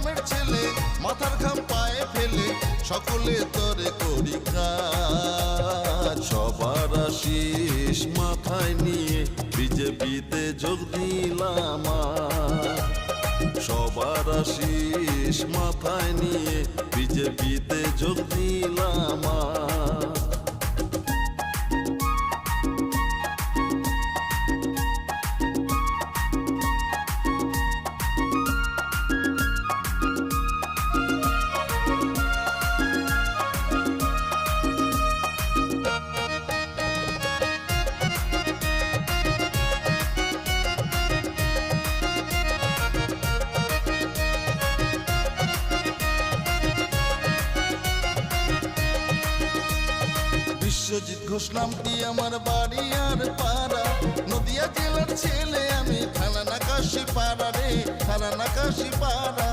গ্রামের ছেলে মাথার ঘাম পায়ে ফেলে সকলে তরে করি কাজ। সবার আশিস মাথায় নিয়ে বিজেপিতে যোগ দিলাম আজ। সবার আশিস মাথায় নিয়ে বিজেপিতে যোগ দিলাম আজ। বিশ্বজিৎ ঘোষ নামটি আমার বাড়ি আর পাড়া, নদিয়া জেলার ছেলে আমি, থানা নাকাশি পাড়া রে, থানা নাকাশি পাড়া।